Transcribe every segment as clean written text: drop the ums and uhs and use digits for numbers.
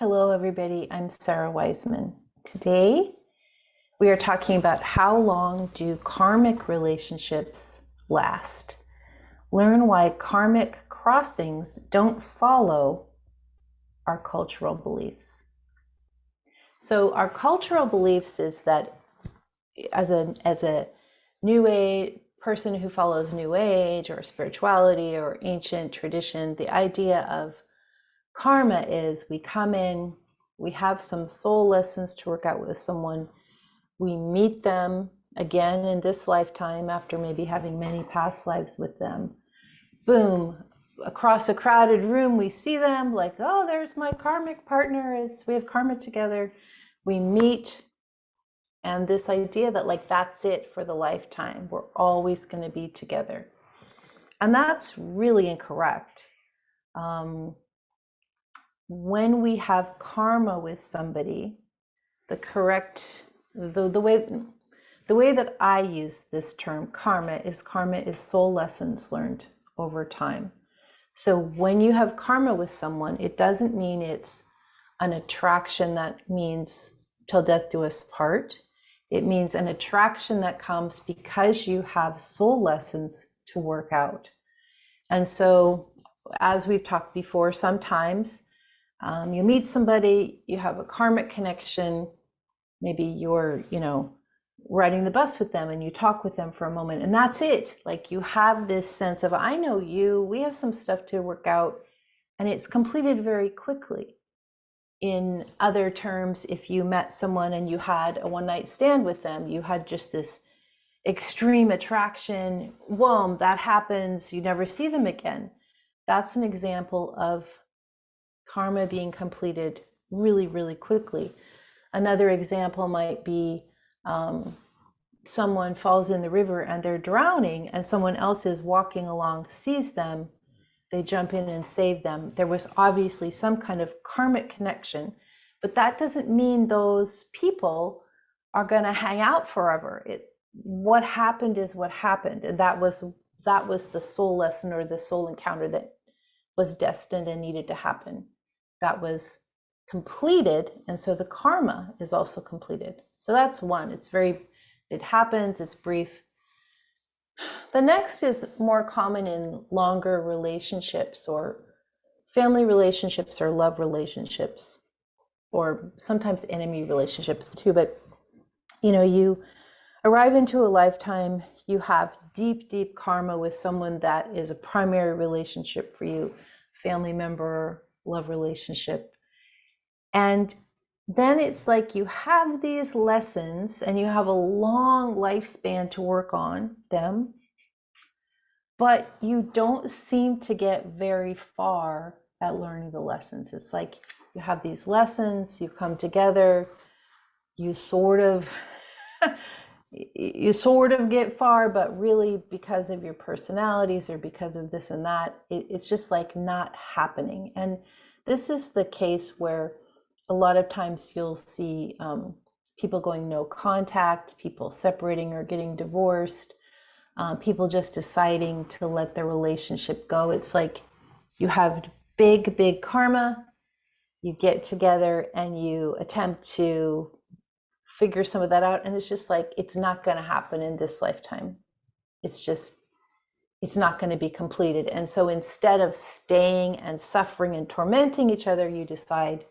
Hello, everybody. I'm SARA WISEMAN. Today, we are talking about how long do karmic relationships last. Learn why karmic crossings don't follow our cultural beliefs. So, our cultural beliefs is that as a new age person who follows new age or spirituality or ancient tradition, the idea of karma is we come in, we have some soul lessons to work out with someone, we meet them again in this lifetime after maybe having many past lives with them. Boom, across a crowded room, we see them like, oh, there's my karmic partner. We have karma together. We meet, and this idea that like that's it for the lifetime. We're always going to be together. And that's really incorrect. When we have karma with somebody, the way that I use this term karma is soul lessons learned over time. So when you have karma with someone, it doesn't mean it's an attraction that means till death do us part. It means an attraction that comes because you have soul lessons to work out. And so, as we've talked before, sometimes you meet somebody, you have a karmic connection, maybe you're, riding the bus with them and you talk with them for a moment and that's it. Like you have this sense of, I know you, we have some stuff to work out, and it's completed very quickly. In other terms, if you met someone and you had a one-night stand with them, you had just this extreme attraction, whoa, that happens, you never see them again. That's an example of karma being completed really, really quickly. Another example might be someone falls in the river and they're drowning and someone else is walking along, sees them, they jump in and save them. There was obviously some kind of karmic connection, but that doesn't mean those people are going to hang out forever. What happened is what happened, and that was the soul lesson or the soul encounter that was destined and needed to happen. That was completed, and so the karma is also completed. So that's one. It happens, it's brief. The next is more common in longer relationships or family relationships or love relationships, or sometimes enemy relationships too. But you arrive into a lifetime, you have deep, deep karma with someone that is a primary relationship for you, family member, love relationship. And then it's like you have these lessons and you have a long lifespan to work on them, but you don't seem to get very far at learning the lessons. It's like you have these lessons, you come together, you sort of get far, but really because of your personalities or because of this and that, it's just like not happening. And this is the case where a lot of times you'll see people going no contact, people separating or getting divorced, people just deciding to let their relationship go. It's like you have big, big karma, you get together and you attempt to figure some of that out, and it's just like it's not going to happen in this lifetime. It's not going to be completed. And so instead of staying and suffering and tormenting each other, you decide,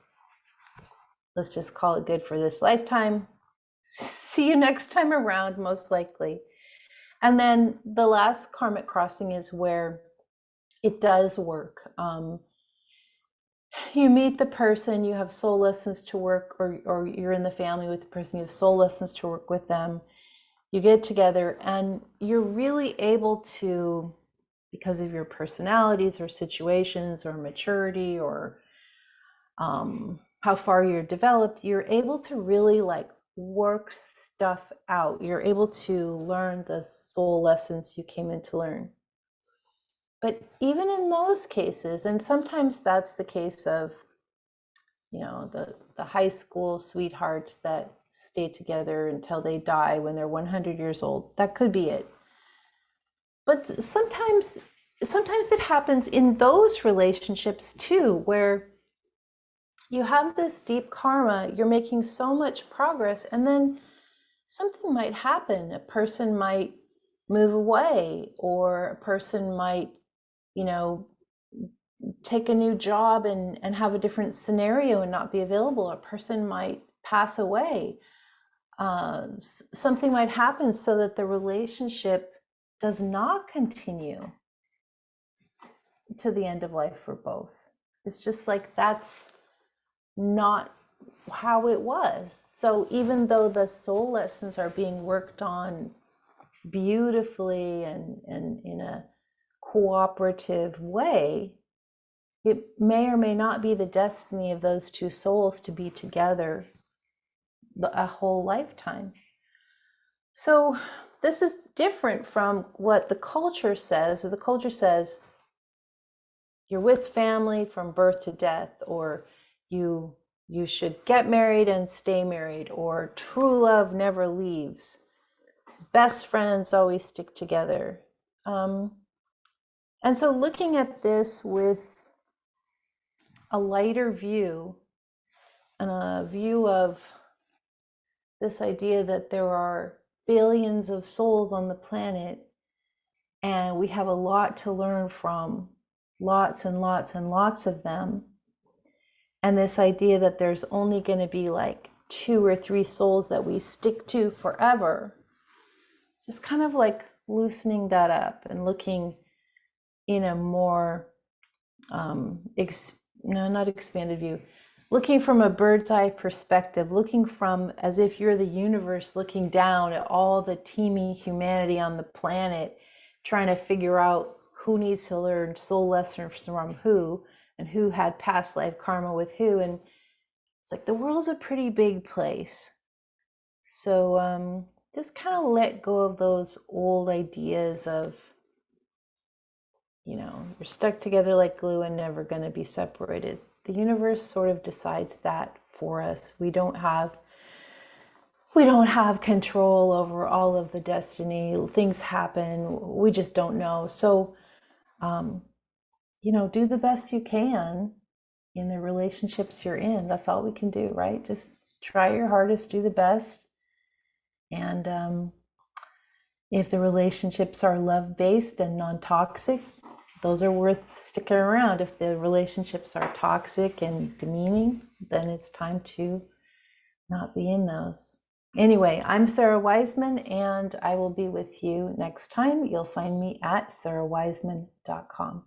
let's just call it good for this lifetime. See you next time around, most likely. And then the last karmic crossing is where it does work. You meet the person, you have soul lessons to work, or you're in the family with the person, you have soul lessons to work with them. You get together and you're really able to, because of your personalities or situations or maturity or how far you're developed, you're able to really like work stuff out. You're able to learn the soul lessons you came in to learn. But even in those cases, and sometimes that's the case of, the high school sweethearts that stay together until they die when they're 100 years old. That could be it. But sometimes it happens in those relationships too, where you have this deep karma, you're making so much progress, and then something might happen. A person might move away, or a person might, you know, take a new job and have a different scenario and not be available. A person might pass away. Something might happen so that the relationship does not continue to the end of life for both. It's just like that's not how it was. So even though the soul lessons are being worked on beautifully and in a cooperative way, it may or may not be the destiny of those two souls to be together a whole lifetime. So this is different from what the culture says. The culture says you're with family from birth to death, or you should get married and stay married, or true love never leaves. Best friends always stick together. And so looking at this with a lighter view, and a view of this idea that there are billions of souls on the planet, and we have a lot to learn from lots and lots and lots of them. And this idea that there's only going to be like 2 or 3 souls that we stick to forever, just kind of like loosening that up and looking in a more not expanded view, looking from a bird's eye perspective, looking from as if you're the universe looking down at all the teeming humanity on the planet, trying to figure out who needs to learn soul lessons from who, and who had past life karma with who. And it's like the world's a pretty big place. So just kind of let go of those old ideas of, you're stuck together like glue and never going to be separated. The universe sort of decides that for us. We don't have control over all of the destiny. Things happen. We just don't know. So, do the best you can in the relationships you're in. That's all we can do, right? Just try your hardest, do the best. And if the relationships are love-based and non-toxic, those are worth sticking around. If the relationships are toxic and demeaning, then it's time to not be in those. Anyway, I'm SARA WISEMAN, and I will be with you next time. You'll find me at sarawiseman.com.